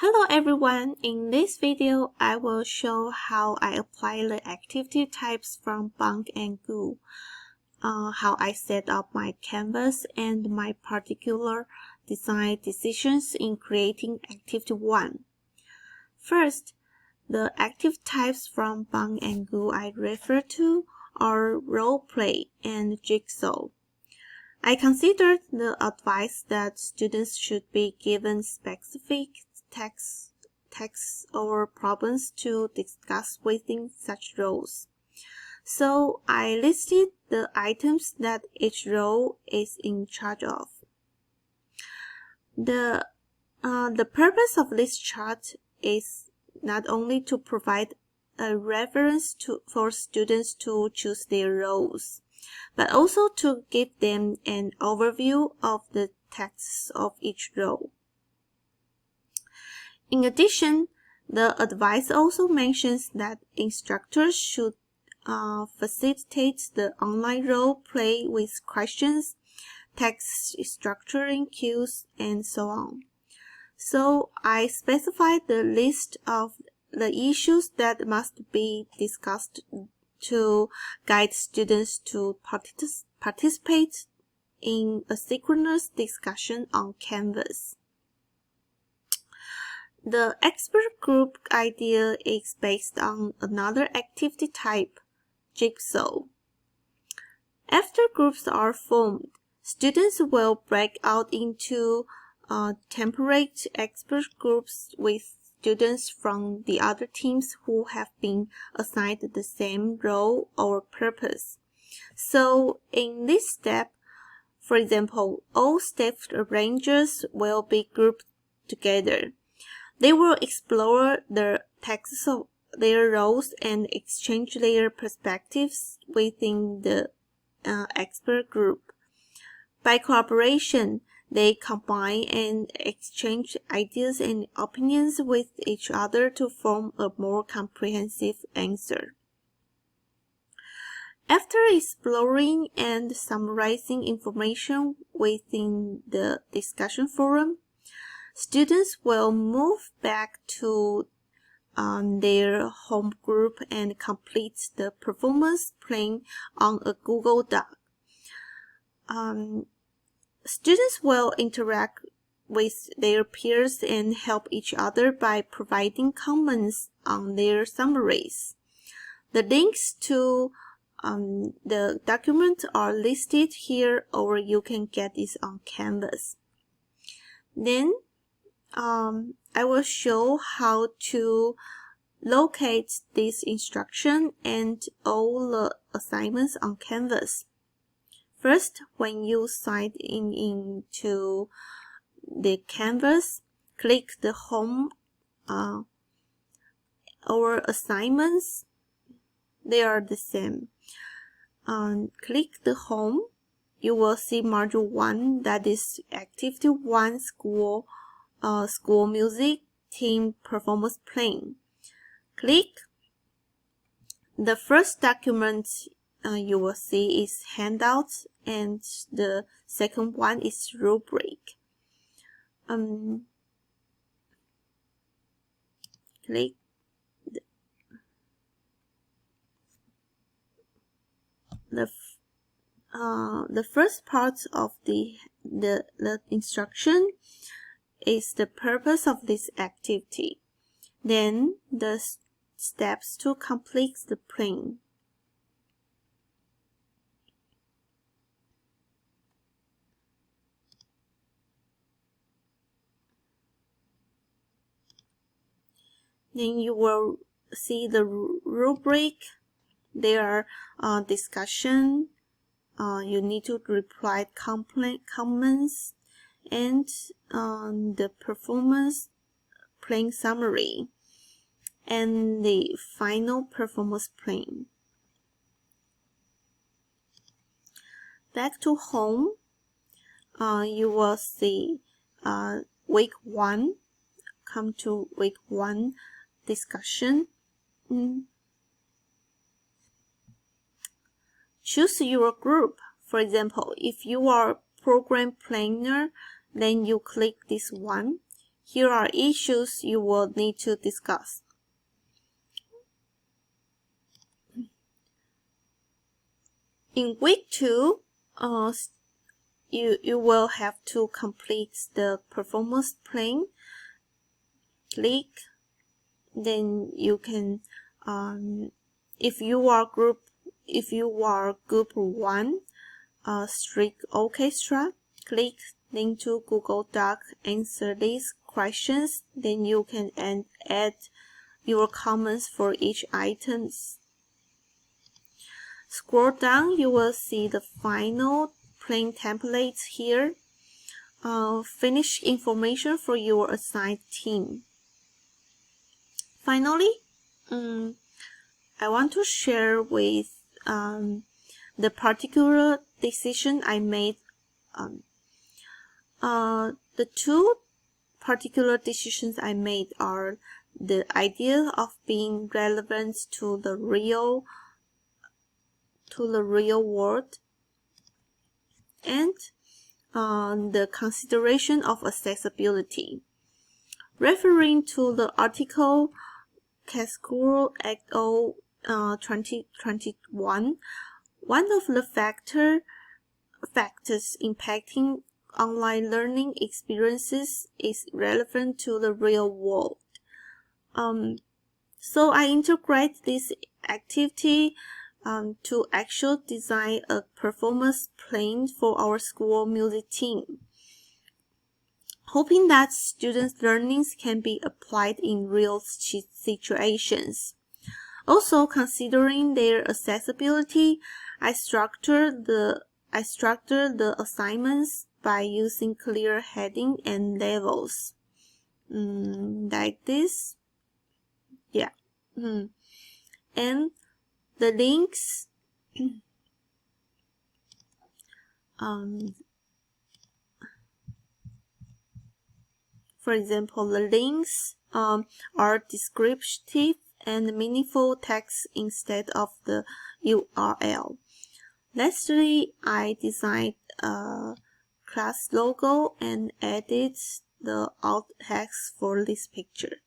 Hello everyone, in this video I will show how I apply the activity types from Bang and CUIN, how I set up my canvas and my particular design decisions in creating Activity1. First, the active types from Bang and CUIN I refer to are role play and jigsaw. I considered the advice that students should be given specific tasks or problems to discuss within such roles. So I listed the items that each role is in charge of. The purpose of this chart is not only to provide a reference for students to choose their roles, but also to give them an overview of the tasks of each role. In addition, the advice also mentions that instructors should facilitate the online role play with questions, text structuring cues, and so on. So I specified the list of the issues that must be discussed to guide students to participate in a synchronous discussion on Canvas. The expert group idea is based on another activity type, jigsaw. After groups are formed, students will break out into temperate expert groups with students from the other teams who have been assigned the same role or purpose. So in this step, for example, all staff arrangers will be grouped together. They will explore the tasks of their roles and exchange their perspectives within the expert group. By cooperation, they combine and exchange ideas and opinions with each other to form a more comprehensive answer. After exploring and summarizing information within the discussion forum, students will move back to their home group and complete the performance plan on a Google Doc. Students will interact with their peers and help each other by providing comments on their summaries. The links to the document are listed here, or you can get this on Canvas. Then I will show how to locate this instruction and all the assignments on Canvas. First, when you sign into the Canvas, click the Home or Assignments. They are the same. Click the Home. You will see Module 1, that is Activity1 School Music Team Performance Plan. Click. The first document you will see is Handouts, and the second one is Rubric. Click. The first part of the instruction is the purpose of this activity. Then the steps to complete the plan. Then you will see the rubric. There are discussion. You need to reply comments and the performance plan summary and the final performance plan. Back to home, you will see week 1. Come to week 1 discussion. Choose your group. For example, if you are program planner, then you click this one. Here are issues you will need to discuss. In week 2, you will have to complete the performance plan. Click, then you can, if you are group 1, strict orchestra, click link to Google Doc, answer these questions, then you can add your comments for each items. Scroll down, you will see the final plain templates here. Finish information for your assigned team. Finally, I want to share with the particular decision I made. The 2 particular decisions I made are the idea of being relevant to the real world, and the consideration of accessibility. Referring to the article Cascuro et al. 2021, one of the factors impacting online learning experiences is relevant to the real world. So I integrate this activity to actually design a performance plan for our school music team, hoping that students' learnings can be applied in real situations. Also, considering their accessibility, I structured the assignments by using clear heading and levels, like this. Yeah, and the links. For example, the links are descriptive and meaningful text instead of the URL. Lastly, I designed a class logo and added the alt text for this picture.